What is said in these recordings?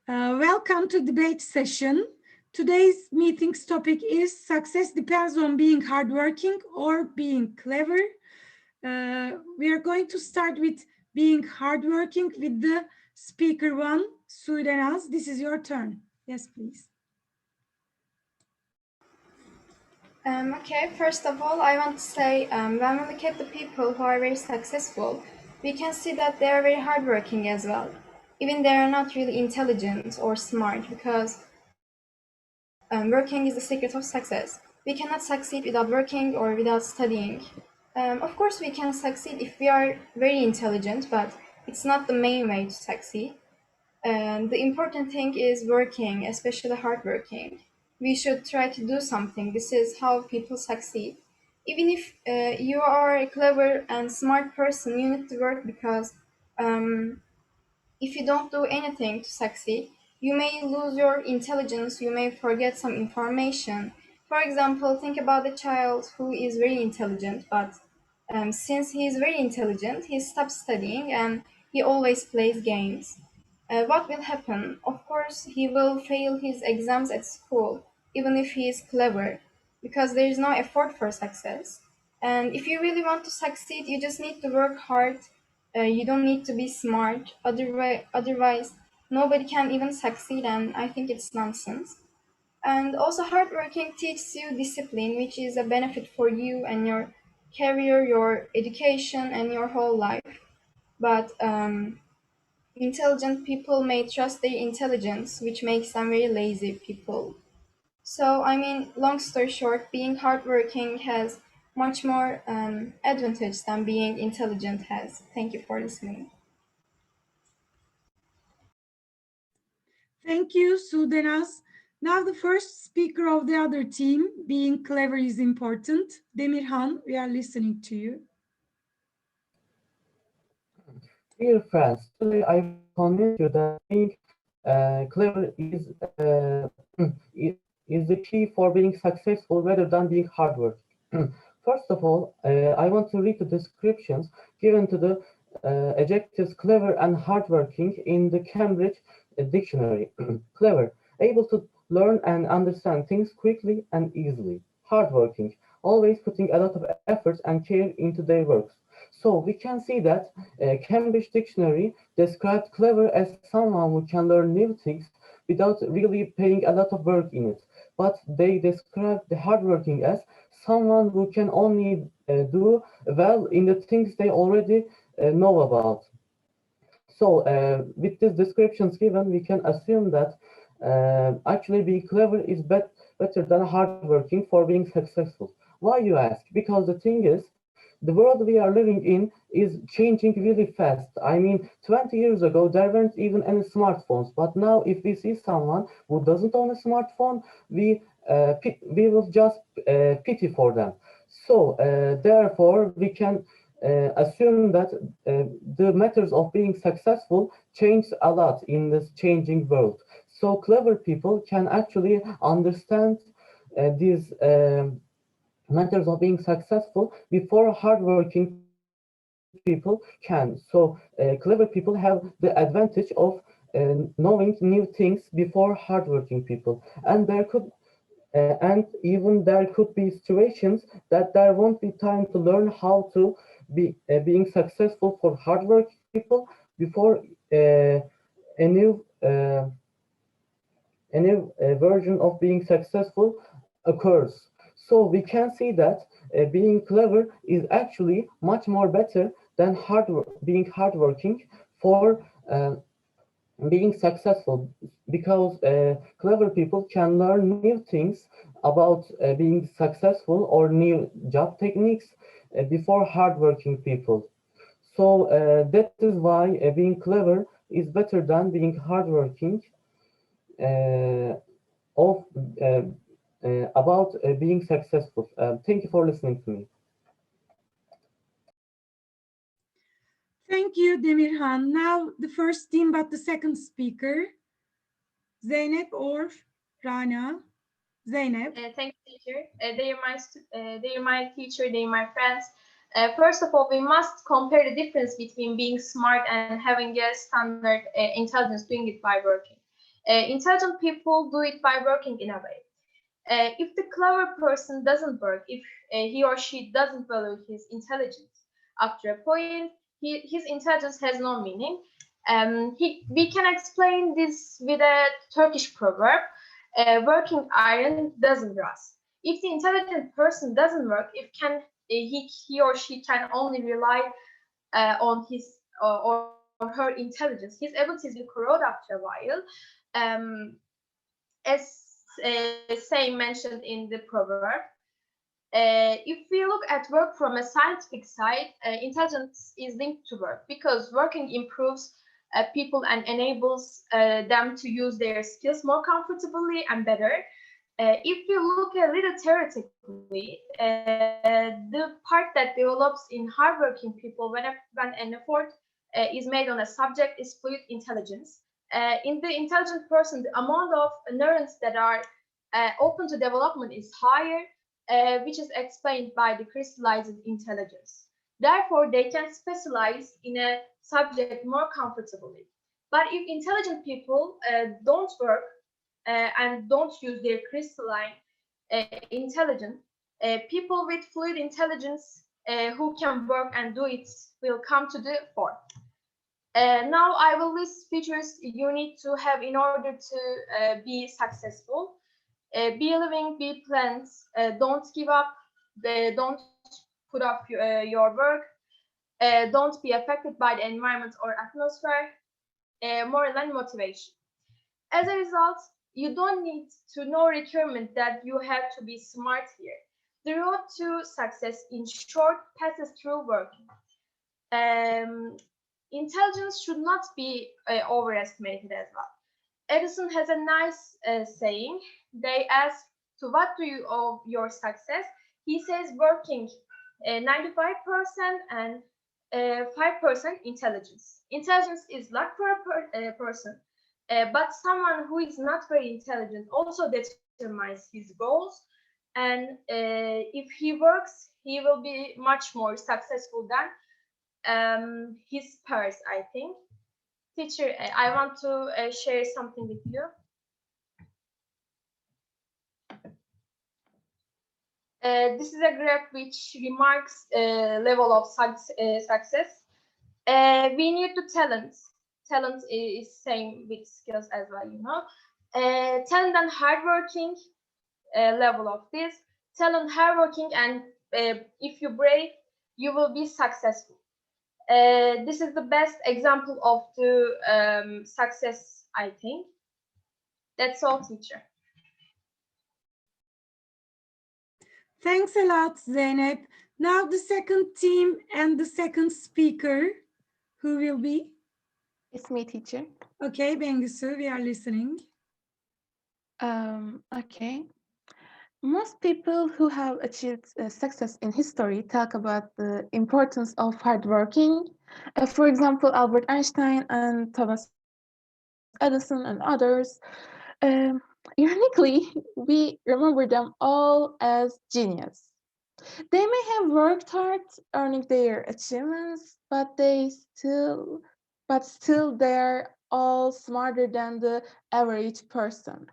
Welcome to debate session. Today's meeting's topic is success depends on being hardworking or being clever. We are going to start with being hardworking with the speaker one, Sudenaz. This is your turn. Yes, please. Okay, first of all, I want to say when we look at the people who are very successful, we can see that they are very hardworking as well. Even they are not really intelligent or smart, because working is the secret of success. We cannot succeed without working or without studying. Of course, we can succeed if we are very intelligent, but it's not the main way to succeed. The important thing is working, especially hardworking. We should try to do something. This is how people succeed. Even if you are a clever and smart person, you need to work, because if you don't do anything to succeed, you may lose your intelligence, you may forget some information. For example, think about a child who is very intelligent, but since he is very intelligent, he stops studying and he always plays games. What will happen? Of course, he will fail his exams at school, even if he is clever, because there is no effort for success. And if you really want to succeed, you just need to work hard. You don't need to be smart. Otherwise, nobody can even succeed, and I think it's nonsense. And also, hardworking teaches you discipline, which is a benefit for you and your career, your education, and your whole life. But intelligent people may trust their intelligence, which makes them very lazy people. So, I mean, long story short, being hardworking has much more advantage than being intelligent has. Thank you for listening. Thank you, Sudenaz. Now the first speaker of the other team, being clever is important. Demirhan, we are listening to you. Dear friends, today I will convince you that being clever is the key for being successful rather than being hardworking. First of all, I want to read the descriptions given to the adjectives clever and hardworking in the Cambridge Dictionary. Clever, able to learn and understand things quickly and easily. Hardworking, always putting a lot of effort and care into their works. So we can see that Cambridge Dictionary described clever as someone who can learn new things without really paying a lot of work in it. But they describe the hardworking as someone who can only do well in the things they already know about. So with these descriptions given, we can assume that actually being clever is better than hardworking for being successful. Why, you ask? Because the thing is, the world we are living in is changing really fast. I mean, 20 years ago, there weren't even any smartphones. But now, if we see someone who doesn't own a smartphone, we will just pity for them. So, therefore, we can assume that the matters of being successful change a lot in this changing world. So, clever people can actually understand these matters of being successful before hardworking people can. So clever people have the advantage of knowing new things before hardworking people, and even there could be situations that there won't be time to learn how to be being successful for hardworking people before a new version of being successful occurs. So we can see that being clever is actually much more better than being hardworking for being successful, because clever people can learn new things about being successful or new job techniques before hardworking people. So that is why being clever is better than being hardworking of about being successful. Thank you for listening to me. Thank you, Demirhan. Now the first team, but the second speaker, Zeynep or Rana. Zeynep. Thank you, teacher. They are my teacher, they are my friends. First of all, we must compare the difference between being smart and having a standard intelligence, doing it by working. Intelligent people do it by working in a way. If the clever person doesn't work, if he or she doesn't value his intelligence after a point, his intelligence has no meaning. We can explain this with a Turkish proverb, working iron doesn't rust. If the intelligent person doesn't work, he or she can only rely on his or her intelligence, his abilities will corrode after a while. As saying mentioned in the proverb, if we look at work from a scientific side, intelligence is linked to work because working improves people and enables them to use their skills more comfortably and better. If we look a little theoretically, the part that develops in hardworking people when an effort is made on a subject is fluid intelligence. In the intelligent person, the amount of neurons that are open to development is higher, which is explained by the crystallized intelligence. Therefore, they can specialize in a subject more comfortably. But if intelligent people don't work and don't use their crystalline intelligence, people with fluid intelligence who can work and do it will come to the fore. Now I will list features you need to have in order to be successful. Be living, be planned, don't give up, don't put up your work, don't be affected by the environment or atmosphere, moral and motivation. As a result, you don't need to know requirement that you have to be smart here. The road to success, in short, passes through working. Intelligence should not be overestimated as well. Edison has a nice saying. They ask, to what do you owe your success? He says working 95% and 5% intelligence. Intelligence is luck for a person, but someone who is not very intelligent also determines his goals. And if he works, he will be much more successful than his peers, I think. Teacher, I want to share something with you. This is a graph which remarks level of success. We need the talent. Talent is same with skills as well, you know. Talent and hardworking level of this. Talent, hardworking, and if you brave, you will be successful. This is the best example of the success, I think. That's all, teacher. Thanks a lot, Zeynep. Now the second team and the second speaker, who will be? It's me, teacher. Okay, Bengisu, we are listening. Okay. Most people who have achieved success in history talk about the importance of hard working. For example, Albert Einstein and Thomas Edison and others. Ironically, we remember them all as genius. They may have worked hard earning their achievements, but still they're all smarter than the average person.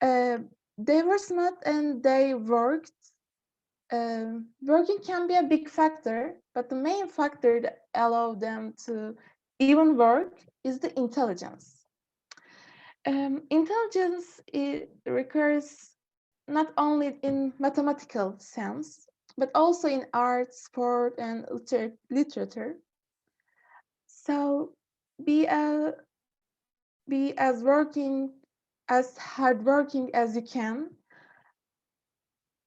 They were smart and they worked. Working can be a big factor, but the main factor that allowed them to even work is the intelligence. Intelligence recurs not only in mathematical sense, but also in art, sport, and literature. So be as hardworking as you can,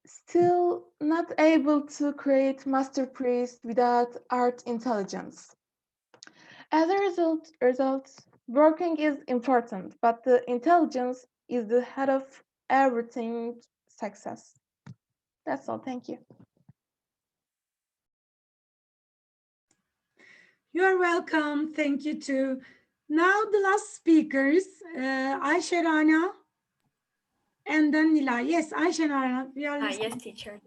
still not able to create masterpiece without art intelligence. As a result, working is important, but the intelligence is the head of everything success. That's all. Thank you. You're welcome. Thank you too. Now the last speakers, Ayşe Rana and then Nilay. Yes, Ayşe Rana. We are listening. Yes, teacher.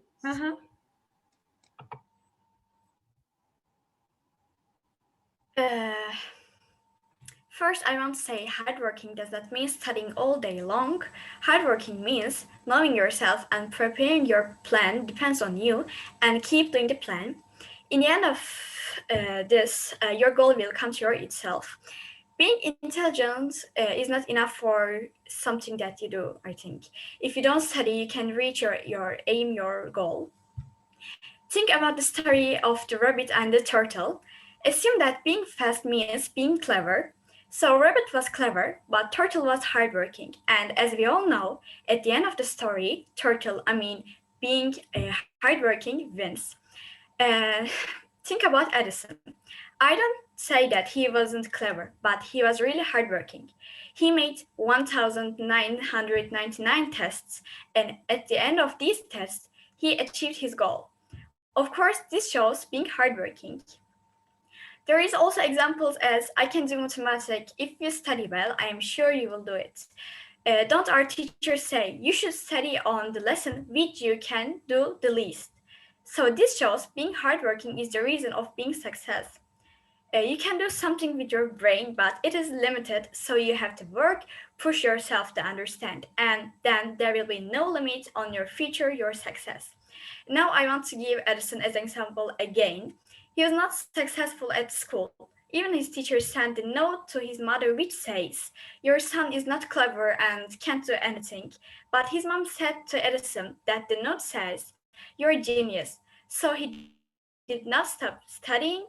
First, I want to say hardworking does not mean studying all day long. Hardworking means knowing yourself and preparing your plan depends on you and keep doing the plan. In the end of this, your goal will come to itself. Being intelligent is not enough for something that you do, I think. If you don't study, you can reach your aim, your goal. Think about the story of the rabbit and the turtle. Assume that being fast means being clever. So rabbit was clever, but turtle was hardworking. And as we all know, at the end of the story, being hardworking wins. Think about Edison. I don't say that he wasn't clever, but he was really hardworking. He made 1,999 tests, and at the end of these tests, he achieved his goal. Of course, this shows being hardworking. There is also examples as I can do mathematics. If you study well, I am sure you will do it. Don't our teachers say you should study on the lesson which you can do the least? So this shows being hardworking is the reason of being success. You can do something with your brain, but it is limited, so you have to work, push yourself to understand, and then there will be no limit on your future, your success. Now I want to give Edison as an example again. He was not successful at school. Even his teacher sent a note to his mother which says, "Your son is not clever and can't do anything." But his mom said to Edison that the note says, "You're a genius." So he did not stop studying,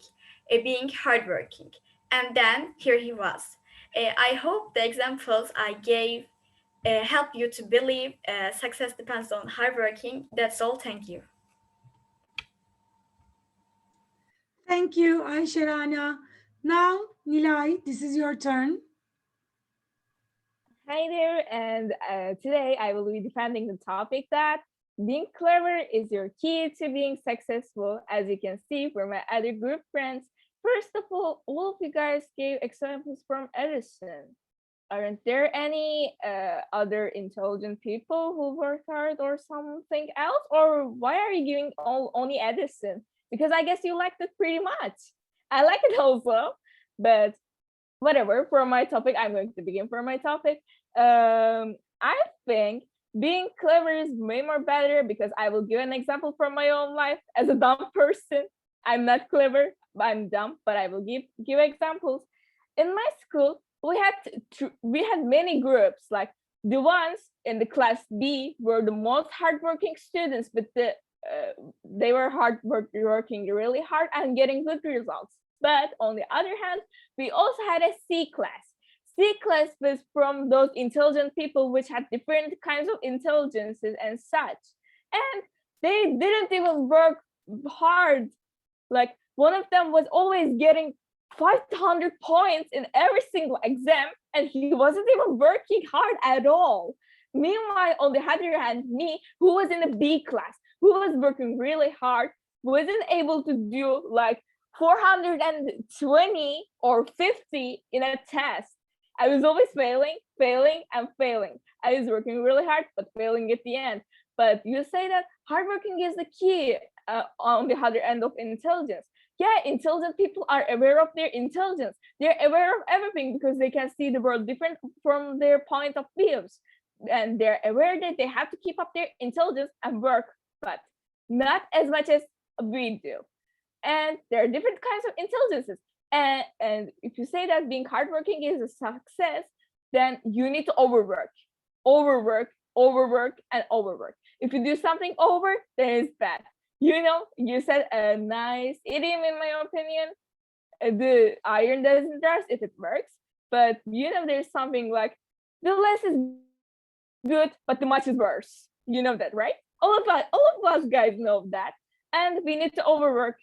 being hardworking. And then here he was. I hope the examples I gave help you to believe success depends on hardworking. That's all. Thank you. Thank you, Ayşe Rana. Now, Nilay, this is your turn. Hi there, and today I will be defending the topic that being clever is your key to being successful. As you can see from my other group friends, first of all of you guys gave examples from Edison. Aren't there any other intelligent people who work hard or something else? Or why are you giving only Edison? Because I guess you liked it pretty much. I like it also, but whatever. For my topic, I'm going to begin for my topic. I think being clever is way more better because I will give an example from my own life as a dumb person. I'm not clever, I'm dumb, but I will give examples. In my school, we had many groups. Like the ones in the class B were the most hardworking students, but they were working really hard and getting good results. But on the other hand, we also had a C class. C class was from those intelligent people which had different kinds of intelligences and such. And they didn't even work hard. Like one of them was always getting 500 points in every single exam, and he wasn't even working hard at all. Meanwhile, on the other hand, me, who was in the B class, who was working really hard, wasn't able to do like 420 or 50 in a test. I was always failing. I was working really hard, but failing at the end. But you say that hardworking is the key on the other end of intelligence. Yeah, intelligent people are aware of their intelligence. They're aware of everything because they can see the world different from their point of views. And they're aware that they have to keep up their intelligence and work, but not as much as we do. And there are different kinds of intelligences. And if you say that being hardworking is a success, then you need to overwork. If you do something over, then it's bad. You know, you said a nice idiom, in my opinion. The iron doesn't rust if it works. But you know, there's something like the less is good, but the much is worse. You know that, right? All of us guys know that. And we need to overwork.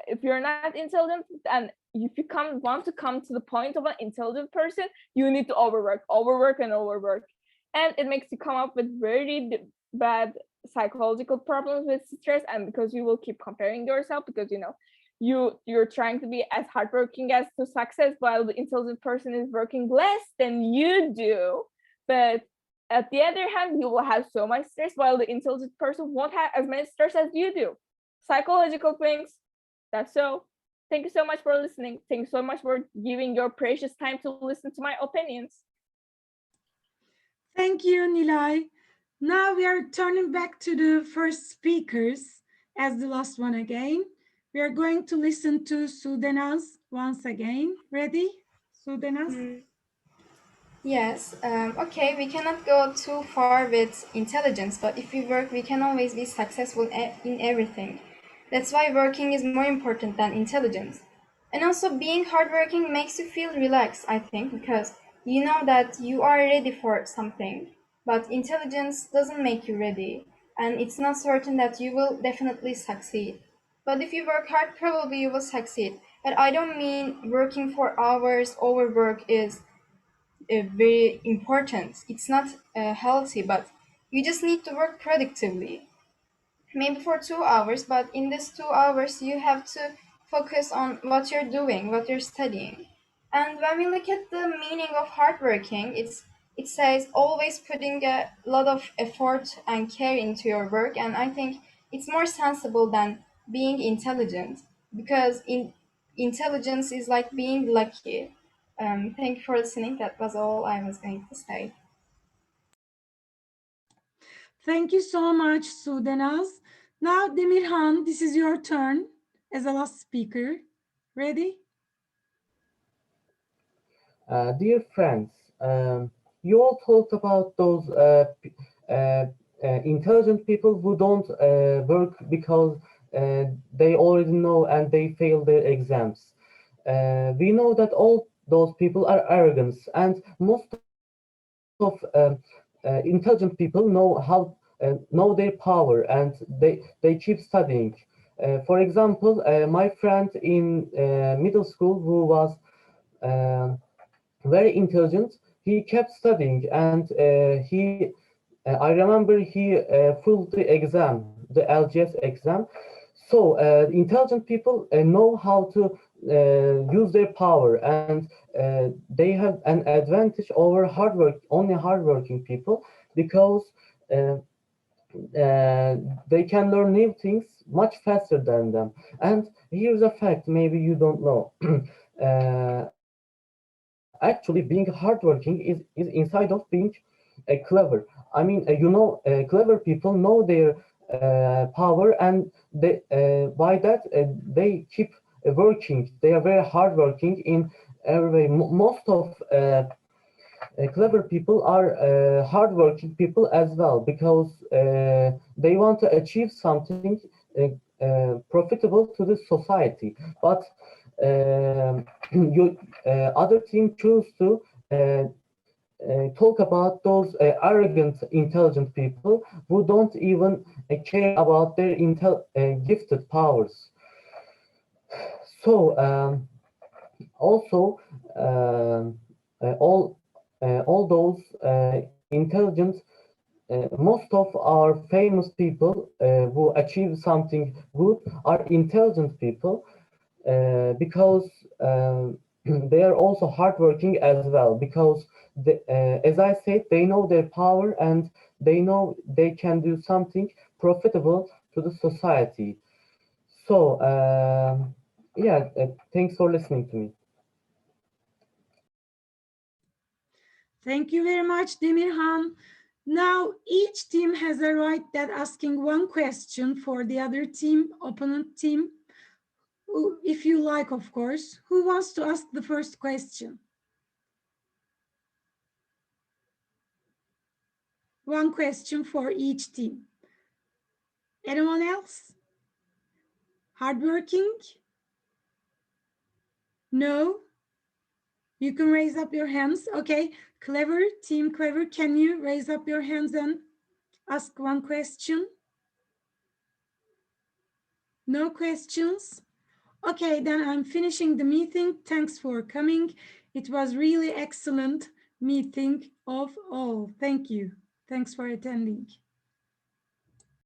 If you're not intelligent, and if you want to come to the point of an intelligent person, you need to overwork. And it makes you come up with very bad psychological problems with stress, and because you will keep comparing yourself, because you know you're trying to be as hardworking as to success while the intelligent person is working less than you do. But at the other hand, you will have so much stress while the intelligent person won't have as much stress as you do. Psychological things, that's so. Thank you so much for listening. Thank you so much for giving your precious time to listen to my opinions. Thank you, Nilay. Now we are turning back to the first speakers as the last one again. We are going to listen to Sudenaz once again. Ready, Sudenaz? Yes, okay, we cannot go too far with intelligence, but if we work, we can always be successful in everything. That's why working is more important than intelligence. And also being hardworking makes you feel relaxed, I think, because you know that you are ready for something, but intelligence doesn't make you ready, and it's not certain that you will definitely succeed. But if you work hard, probably you will succeed. But I don't mean working for hours, overwork is very important. It's not healthy, but you just need to work productively. Maybe for 2 hours, but in these 2 hours, you have to focus on what you're doing, what you're studying. And when we look at the meaning of hardworking, it says always putting a lot of effort and care into your work. And I think it's more sensible than being intelligent, because intelligence is like being lucky. Thank you for listening. That was all I was going to say. Thank you so much, Sudenaz. Now, Demirhan, this is your turn as a last speaker. Ready? Dear friends, you all talked about those intelligent people who don't work because they already know and they fail their exams. We know that all those people are arrogant, and most of intelligent people know their power, and they keep studying. For example, my friend in middle school who was very intelligent, he kept studying, and I remember he failed the exam, the LGS exam. So intelligent people know how to use their power, and they have an advantage over only hardworking people, because they can learn new things much faster than them. And here's a fact, maybe you don't know. Actually, being hardworking is inside of being clever. I mean, clever people know their power, and by that they keep working. They are very hardworking in every way. Most of clever people are hardworking people as well, because they want to achieve something profitable to the society. But other team choose to talk about those arrogant, intelligent people who don't even care about their gifted powers. So also all those intelligent, most of our famous people who achieve something good are intelligent people, because they are also hardworking as well, because as I said, they know their power, and they know they can do something profitable to the society. So yeah, thanks for listening to me. Thank you very much, Demirhan. Now, each team has a right that asking one question for the other team, opponent team. If you like, of course. Who wants to ask the first question? One question for each team. Anyone else? Hardworking? No? You can raise up your hands. Okay, Clever, Team Clever, can you raise up your hands and ask one question? No questions? Okay, then I'm finishing the meeting. Thanks for coming. It was really excellent meeting of all. Thank you. Thanks for attending.